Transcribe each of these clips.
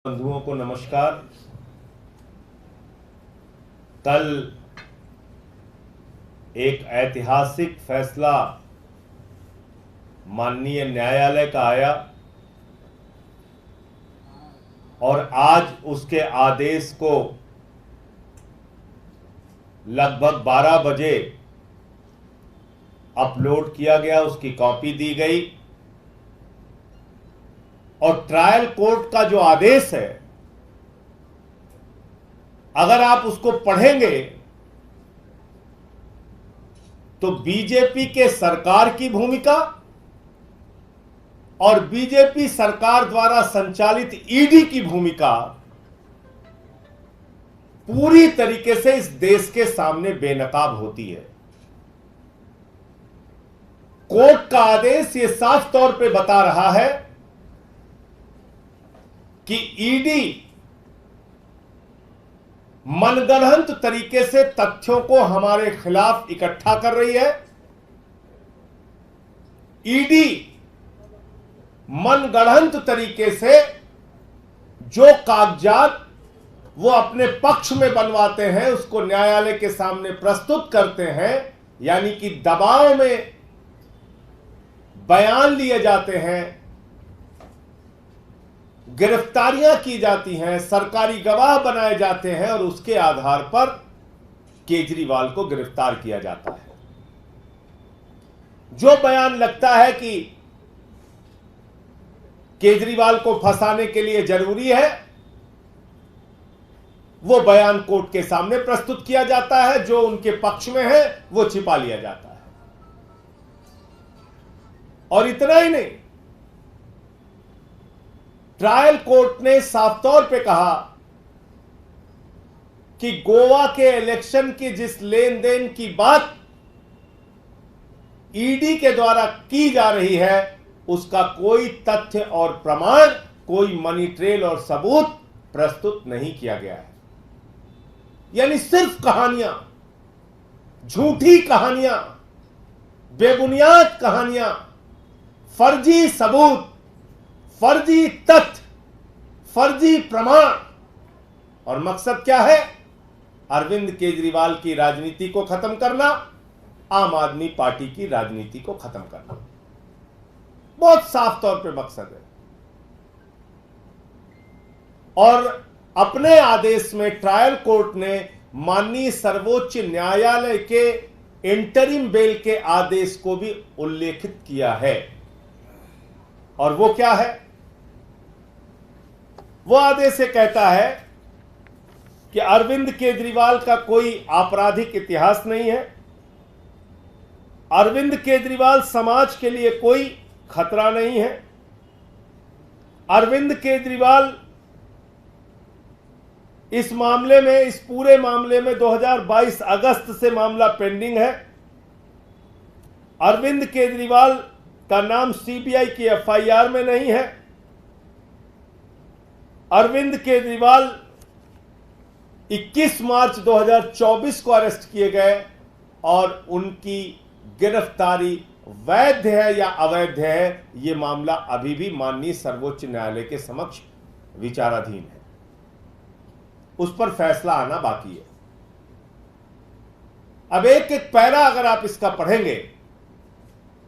बंधुओं को नमस्कार। कल एक ऐतिहासिक फैसला माननीय न्यायालय का आया और आज उसके आदेश को लगभग 12 बजे अपलोड किया गया, उसकी कॉपी दी गई और ट्रायल कोर्ट का जो आदेश है, अगर आप उसको पढ़ेंगे तो बीजेपी के सरकार की भूमिका और बीजेपी सरकार द्वारा संचालित ईडी की भूमिका पूरी तरीके से इस देश के सामने बेनकाब होती है। कोर्ट का आदेश ये साफ तौर पे बता रहा है कि ईडी मनगढ़ंत तरीके से तथ्यों को हमारे खिलाफ इकट्ठा कर रही है। ईडी मनगढ़ंत तरीके से जो कागजात वो अपने पक्ष में बनवाते हैं उसको न्यायालय के सामने प्रस्तुत करते हैं, यानी कि दबाव में बयान लिए जाते हैं, गिरफ्तारियां की जाती हैं, सरकारी गवाह बनाए जाते हैं और उसके आधार पर केजरीवाल को गिरफ्तार किया जाता है। जो बयान लगता है कि केजरीवाल को फंसाने के लिए जरूरी है, वो बयान कोर्ट के सामने प्रस्तुत किया जाता है। जो उनके पक्ष में है वो छिपा लिया जाता है। और इतना ही नहीं, ट्रायल कोर्ट ने साफ तौर पे कहा कि गोवा के इलेक्शन की जिस लेन देन की बात ईडी के द्वारा की जा रही है उसका कोई तथ्य और प्रमाण, कोई मनी ट्रेल और सबूत प्रस्तुत नहीं किया गया है। यानी सिर्फ कहानियां, झूठी कहानियां, बेबुनियाद कहानियां, फर्जी सबूत, फर्जी तथ्य, फर्जी प्रमाण। और मकसद क्या है? अरविंद केजरीवाल की राजनीति को खत्म करना, आम आदमी पार्टी की राजनीति को खत्म करना। बहुत साफ तौर पे मकसद है। और अपने आदेश में ट्रायल कोर्ट ने माननीय सर्वोच्च न्यायालय के इंटरिम बेल के आदेश को भी उल्लेखित किया है। और वो क्या है? वो आदेश से कहता है कि अरविंद केजरीवाल का कोई आपराधिक इतिहास नहीं है, अरविंद केजरीवाल समाज के लिए कोई खतरा नहीं है, अरविंद केजरीवाल इस मामले में, इस पूरे मामले में 2022 अगस्त से मामला पेंडिंग है। अरविंद केजरीवाल का नाम सीबीआई की एफआईआर में नहीं है। अरविंद केजरीवाल 21 मार्च 2024 को अरेस्ट किए गए और उनकी गिरफ्तारी वैध है या अवैध है, यह मामला अभी भी माननीय सर्वोच्च न्यायालय के समक्ष विचाराधीन है। उस पर फैसला आना बाकी है। अब एक एक पैरा अगर आप इसका पढ़ेंगे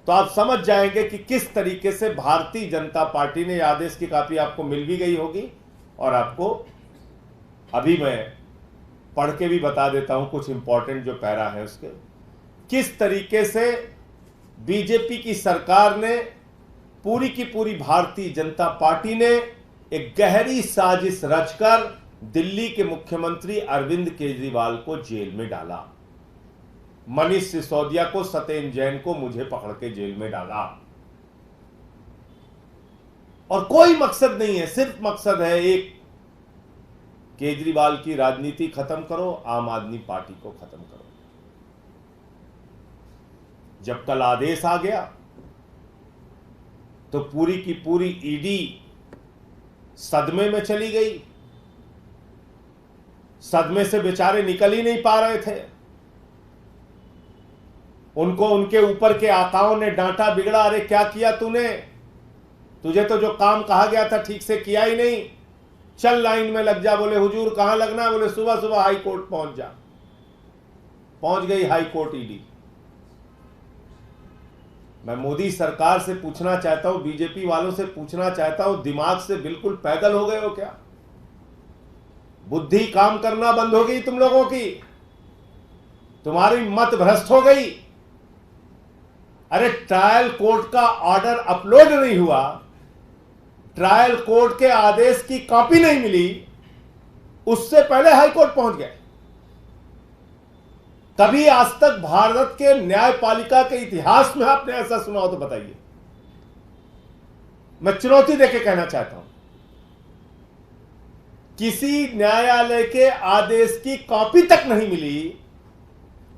तो आप समझ जाएंगे कि किस तरीके से भारतीय जनता पार्टी ने, आदेश की कॉपी आपको मिल भी गई होगी और आपको अभी मैं पढ़ के भी बता देता हूं कुछ इंपॉर्टेंट जो पैरा है उसके, किस तरीके से बीजेपी की सरकार ने, पूरी की पूरी भारतीय जनता पार्टी ने एक गहरी साजिश रचकर दिल्ली के मुख्यमंत्री अरविंद केजरीवाल को जेल में डाला। मनीष सिसोदिया को, सत्येंद्र जैन को, मुझे पकड़ के जेल में डाला। और कोई मकसद नहीं है, सिर्फ मकसद है एक, केजरीवाल की राजनीति खत्म करो, आम आदमी पार्टी को खत्म करो। जब कल आदेश आ गया तो पूरी की पूरी ईडी सदमे में चली गई। सदमे से बेचारे निकल ही नहीं पा रहे थे। उनको उनके ऊपर के आकाओं ने डांटा, बिगड़ा, अरे क्या किया तूने, तुझे तो जो काम कहा गया था ठीक से किया ही नहीं, चल लाइन में लग जा। बोले हुजूर कहां लगना है? बोले सुबह सुबह हाई कोर्ट पहुंच जा। पहुंच गई हाई कोर्ट ईडी। मैं मोदी सरकार से पूछना चाहता हूं, बीजेपी वालों से पूछना चाहता हूं, दिमाग से बिल्कुल पैदल हो गए हो क्या? बुद्धि काम करना बंद हो गई तुम लोगों की? तुम्हारी मत भ्रष्ट हो गई? अरे ट्रायल कोर्ट का ऑर्डर अपलोड नहीं हुआ, ट्रायल कोर्ट के आदेश की कॉपी नहीं मिली, उससे पहले हाई कोर्ट पहुंच गए। कभी आज तक भारत के न्यायपालिका के इतिहास में आपने ऐसा सुना हो तो बताइए। मैं चुनौती देके कहना चाहता हूं, किसी न्यायालय के आदेश की कॉपी तक नहीं मिली,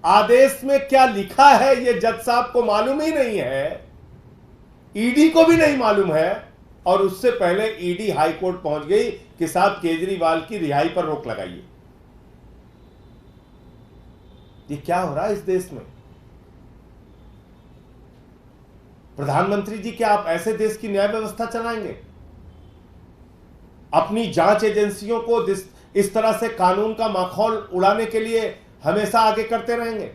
आदेश में क्या लिखा है यह जज साहब को मालूम ही नहीं है, ईडी को भी नहीं मालूम है, और उससे पहले ईडी हाई कोर्ट पहुंच गई कि साहब केजरीवाल की रिहाई पर रोक लगाइए। ये क्या हो रहा है इस देश में? प्रधानमंत्री जी, क्या आप ऐसे देश की न्याय व्यवस्था चलाएंगे? अपनी जांच एजेंसियों को इस तरह से कानून का माखौल उड़ाने के लिए हमेशा आगे करते रहेंगे?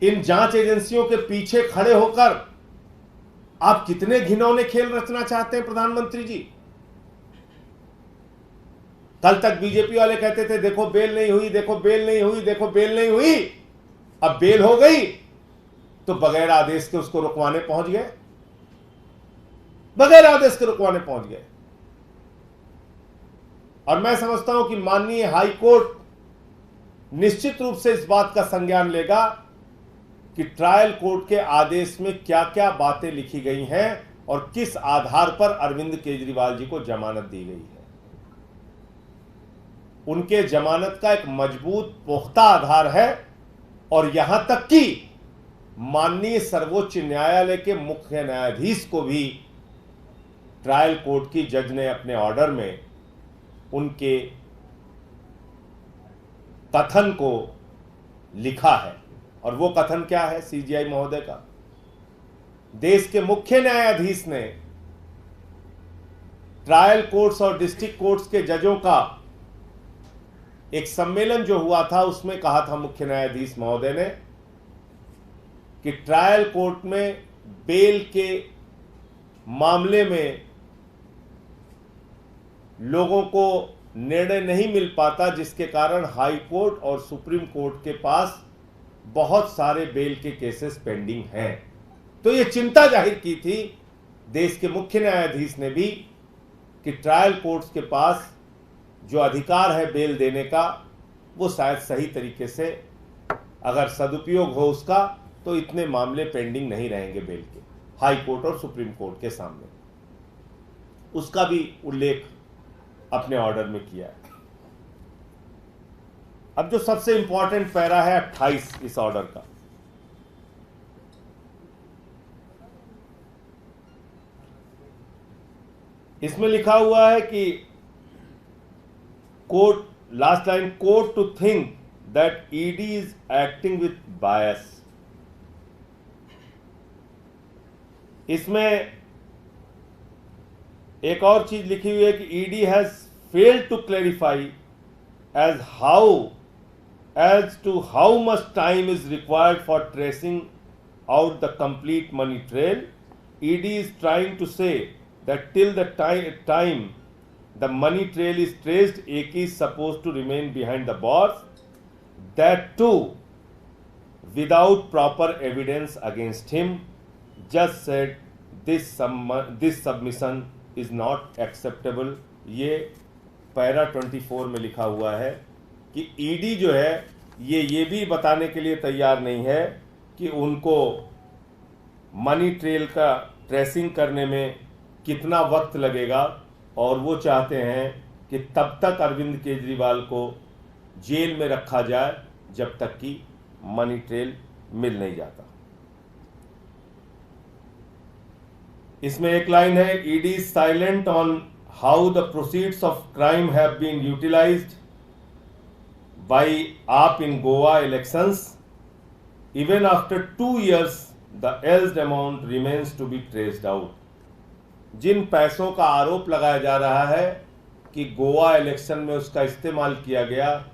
इन जांच एजेंसियों के पीछे खड़े होकर आप कितने घिनौने खेल रचना चाहते हैं प्रधानमंत्री जी? कल तक बीजेपी वाले कहते थे देखो बेल नहीं हुई, देखो बेल नहीं हुई, देखो बेल नहीं हुई। अब बेल हो गई तो बगैर आदेश के उसको रुकवाने पहुंच गए, बगैर आदेश के रुकवाने पहुंच गए। और मैं समझता हूं कि माननीय हाई कोर्ट निश्चित रूप से इस बात का संज्ञान लेगा कि ट्रायल कोर्ट के आदेश में क्या क्या बातें लिखी गई हैं और किस आधार पर अरविंद केजरीवाल जी को जमानत दी गई है। उनके जमानत का एक मजबूत पुख्ता आधार है, और यहां तक कि माननीय सर्वोच्च न्यायालय के मुख्य न्यायाधीश को भी ट्रायल कोर्ट की जज ने अपने ऑर्डर में उनके कथन को लिखा है। और वो कथन क्या है सीजीआई महोदय का? देश के मुख्य न्यायाधीश ने ट्रायल कोर्ट्स और डिस्ट्रिक्ट कोर्ट्स के जजों का एक सम्मेलन जो हुआ था उसमें कहा था मुख्य न्यायाधीश महोदय ने कि ट्रायल कोर्ट में बेल के मामले में लोगों को निर्णय नहीं मिल पाता, जिसके कारण हाई कोर्ट और सुप्रीम कोर्ट के पास बहुत सारे बेल के केसेस पेंडिंग हैं। तो ये चिंता जाहिर की थी देश के मुख्य न्यायाधीश ने भी कि ट्रायल कोर्ट्स के पास जो अधिकार है बेल देने का, वो शायद सही तरीके से अगर सदुपयोग हो उसका, तो इतने मामले पेंडिंग नहीं रहेंगे बेल के हाई कोर्ट और सुप्रीम कोर्ट के सामने। उसका भी उल्लेख अपने ऑर्डर में किया है। अब जो सबसे इंपॉर्टेंट पैरा है 28 इस ऑर्डर का, इसमें लिखा हुआ है कि court, last line, court to think that ED is acting with bias. इसमें एक और चीज लिखी हुई है कि ED has failed to clarify as to how much time is required for tracing out the complete money trail. ED is trying to say that till the time the money trail is traced, AK is supposed to remain behind the bars, that too without proper evidence against him. Just said this submission is not acceptable. ये para 24 में लिखा हुआ है कि ED जो है ये भी बताने के लिए तैयार नहीं है कि उनको मनी ट्रेल का ट्रेसिंग करने में कितना वक्त लगेगा, और वो चाहते हैं कि तब तक अरविंद केजरीवाल को जेल में रखा जाए जब तक कि मनी ट्रेल मिल नहीं जाता। इसमें एक लाइन है, ED is silent on how the proceeds of crime have been utilized by AAP in Goa elections. Even after 2 years, the alleged amount remains to be traced out. जिन पैसों का आरोप लगाया जा रहा है कि गोवा इलेक्शन में उसका इस्तेमाल किया गया,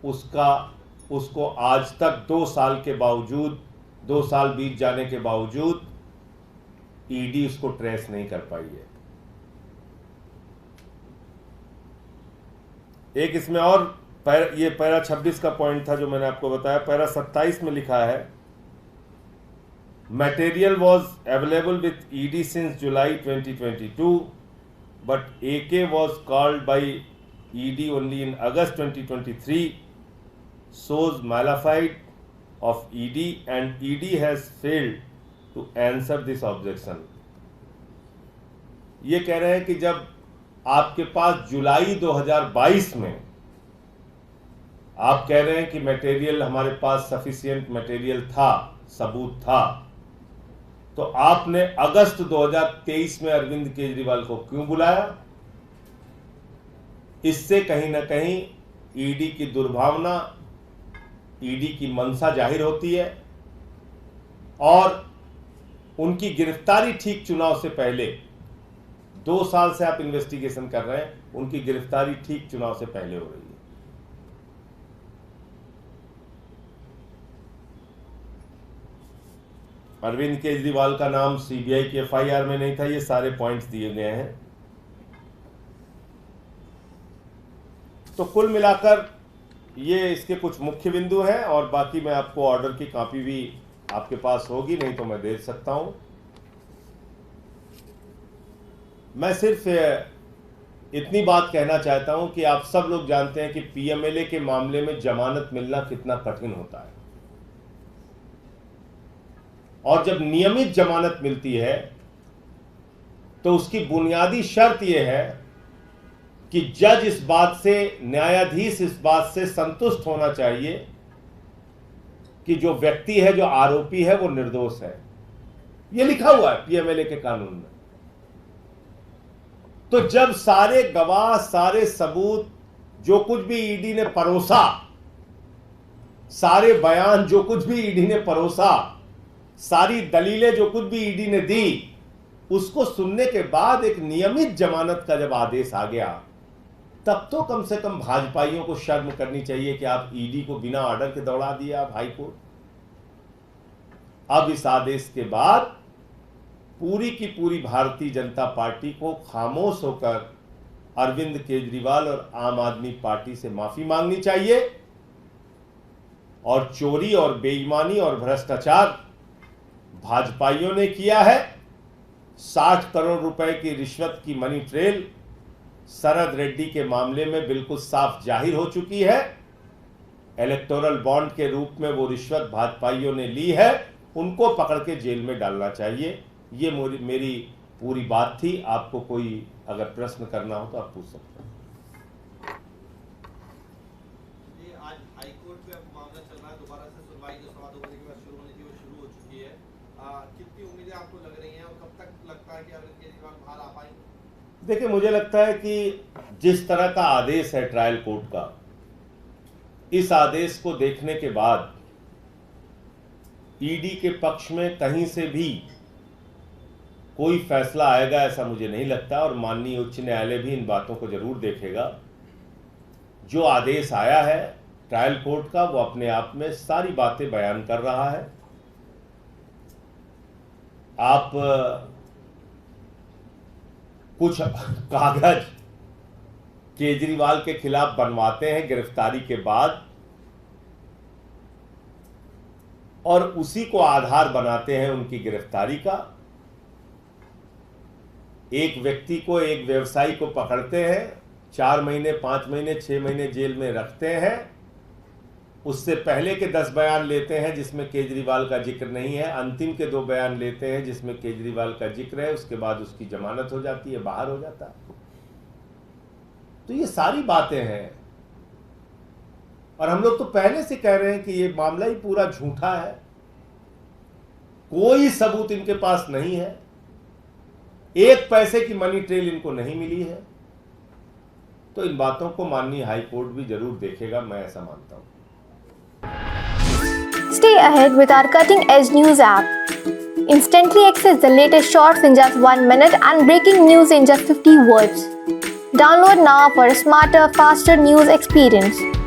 उसको आज तक 2 साल के बावजूद, 2 साल बीत जाने के बावजूद ईडी उसको ट्रेस नहीं कर पाई है। एक इसमें और ये पैरा 26 का पॉइंट था जो मैंने आपको बताया। पैरा 27 में लिखा है, material was available with ED since July 2022 but AK was called by ED only in August 2023, shows malafide of ED and ED has failed to answer this objection। ये कह रहे हैं कि जब आपके पास जुलाई 2022 में आप कह रहे हैं कि मटेरियल हमारे पास सफिशिएंट मटेरियल था, सबूत था, तो आपने अगस्त 2023 में अरविंद केजरीवाल को क्यों बुलाया? इससे कहीं ना कहीं ईडी की दुर्भावना, ईडी की मंशा जाहिर होती है और उनकी गिरफ्तारी ठीक चुनाव से पहले, 2 साल से आप इन्वेस्टिगेशन कर रहे हैं, उनकी गिरफ्तारी ठीक चुनाव से पहले हो रही है। अरविंद केजरीवाल का नाम सीबीआई की एफआईआर में नहीं था। ये सारे पॉइंट्स दिए गए हैं। तो कुल मिलाकर ये इसके कुछ मुख्य बिंदु हैं और बाकी मैं आपको ऑर्डर की कॉपी भी आपके पास होगी, नहीं तो मैं दे सकता हूं। मैं सिर्फ इतनी बात कहना चाहता हूं कि आप सब लोग जानते हैं कि पीएमएलए के मामले में जमानत मिलना कितना कठिन होता है, और जब नियमित जमानत मिलती है तो उसकी बुनियादी शर्त यह है कि जज इस बात से, न्यायाधीश इस बात से संतुष्ट होना चाहिए कि जो व्यक्ति है, जो आरोपी है, वो निर्दोष है। यह लिखा हुआ है पीएमएलए के कानून में। तो जब सारे गवाह, सारे सबूत, जो कुछ भी ईडी ने परोसा, सारे बयान जो कुछ भी ईडी ने परोसा, सारी दलीलें जो कुछ भी ईडी ने दी, उसको सुनने के बाद एक नियमित जमानत का जब आदेश आ गया, तब तो कम से कम भाजपाइयों को शर्म करनी चाहिए कि आप ईडी को बिना ऑर्डर के दौड़ा दिया आप हाई कोर्ट। अब इस आदेश के बाद पूरी की पूरी भारतीय जनता पार्टी को खामोश होकर अरविंद केजरीवाल और आम आदमी पार्टी से माफी मांगनी चाहिए। और चोरी और बेईमानी और भ्रष्टाचार भाजपाइयों ने किया है। 60 करोड़ रुपए की रिश्वत की मनी ट्रेल शरद रेड्डी के मामले में बिल्कुल साफ जाहिर हो चुकी है। इलेक्टोरल बॉन्ड के रूप में वो रिश्वत भाजपाइयों ने ली है, उनको पकड़ के जेल में डालना चाहिए। ये मेरी पूरी बात थी। आपको कोई अगर प्रश्न करना हो तो आप पूछ सकते हैं। आज हाईकोर्ट में मामला चल रहा है, दोबारा से सुनवाई जो 2.25 बजे के बाद शुरू होनी थी वो शुरू हो चुकी है। कितनी उम्मीदें आपको लग रही हैं और कब तक लगता है कि अरविंद केजरीवाल बाहर आ पाएंगे? देखिए, मुझे लगता है कि जिस तरह का आदेश है ट्रायल कोर्ट का, इस आदेश को देखने के बाद ईडी के पक्ष में कहीं से भी कोई फैसला आएगा ऐसा मुझे नहीं लगता। और माननीय उच्च न्यायालय भी इन बातों को जरूर देखेगा। जो आदेश आया है ट्रायल कोर्ट का, वो अपने आप में सारी बातें बयान कर रहा है। आप कुछ कागज केजरीवाल के खिलाफ बनवाते हैं गिरफ्तारी के बाद, और उसी को आधार बनाते हैं उनकी गिरफ्तारी का। एक व्यक्ति को, एक व्यवसायी को पकड़ते हैं, 4 महीने, 5 महीने, 6 महीने जेल में रखते हैं। उससे पहले के 10 बयान लेते हैं जिसमें केजरीवाल का जिक्र नहीं है, अंतिम के 2 बयान लेते हैं जिसमें केजरीवाल का जिक्र है। उसके बाद उसकी जमानत हो जाती है, बाहर हो जाता है। तो ये सारी बातें हैं, और हम लोग तो पहले से कह रहे हैं कि ये मामला ही पूरा झूठा है। कोई सबूत इनके पास नहीं है, 1 पैसे की मनी ट्रेल इनको नहीं मिली है। तो इन बातों को माननीय हाई कोर्ट भी जरूर देखेगा, मैं ऐसा मानता हूं। Stay ahead with our cutting edge news app. Instantly access the latest shorts in just 1 minute and breaking news in just 50 words. Download now for a smarter, faster news experience.